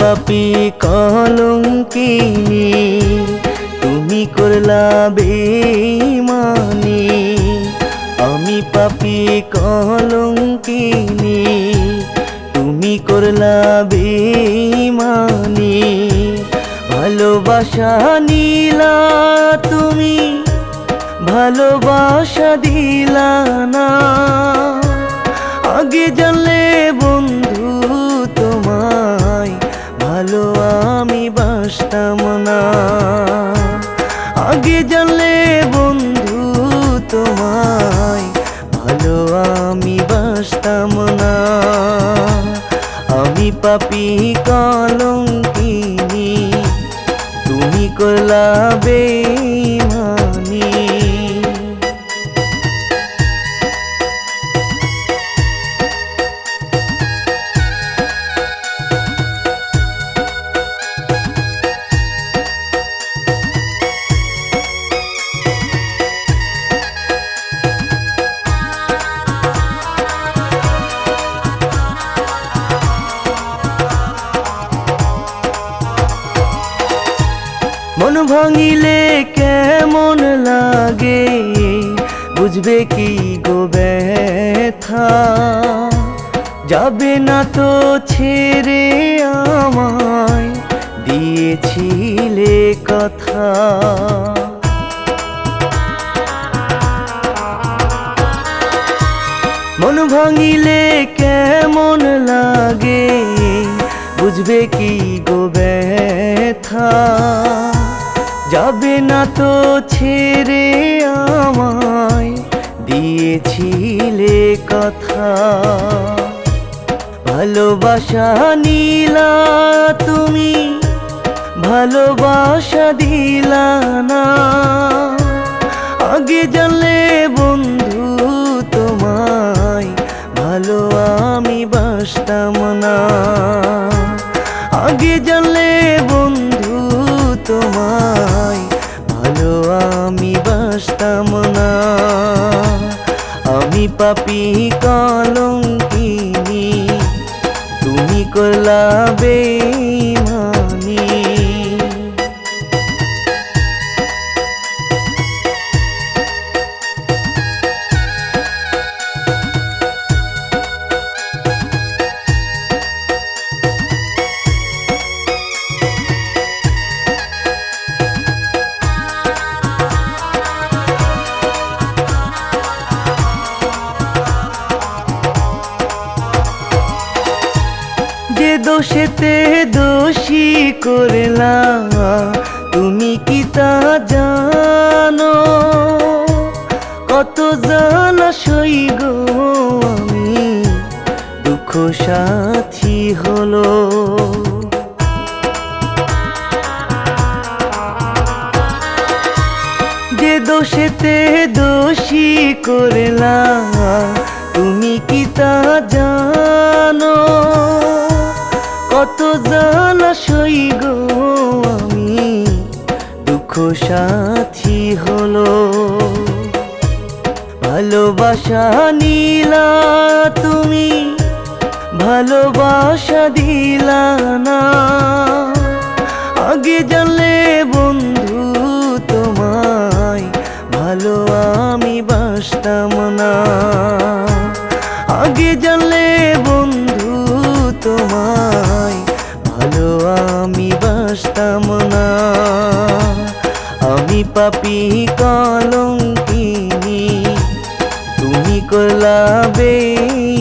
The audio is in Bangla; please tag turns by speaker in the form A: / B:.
A: পাপী কলঙ্কিনী, তুমি করলা বেঈমানি। আমি পাপী কলঙ্কিনী, তুমি করলা বেঈমানি। ভালোবাসা নিলা তুমি, ভালোবাসা দিলা না। আগে জানলে বন্ধু তোমায়, ভালো আমি বাসতাম না। আগে জানলে বন্ধু তোমায়, ভালো আমি বাসতাম না। আমি পাপী কলঙ্কিনী, তুমি করলা বেঈমানি। মন ভাঙিলে কেমন লাগে, বুঝবে কি গো ব্যথা। যাবে না তো ছেড়ে আমায়, দিয়েছিলে কথা। মন ভাঙিলে কেমন লাগে, বুঝবে কি গো ব্যথা। যাবে না তো ছেড়ে আমায়, দিয়েছিলে কথা। ভালোবাসা নিলা তুমি, ভালোবাসা দিলা না। আগে জানলে বন্ধু তোমায়, ভালো আমি বাসতাম না। আগে জানলে বন্ধু তোমায়, ভালো আমি বাসতাম না। আমি পাপী কলঙ্কিনী, তুমি করলা বেঈমানি। যে দোষেতে দোষী করলা, তুমি কি তা জানো? কত জ্বালা সই গো আমি, দুঃখ সাথী হলো। যে দোষেতে দোষী করলা, তুমি কি তা জানো? কত জ্বালা সই গো আমি, দুঃখ সাথী হলো। ভালোবাসা নিলা তুমি, ভালোবাসা দিলা না। আগে জানলে বন্ধু তোমায়, ভালো আমি বাসতাম না। আগে জানলে বন্ধু তোমায়, ভালো আমি বাসতাম না। আমি পাপী কলঙ্কিনী, তুমি করলা বেঈমানি।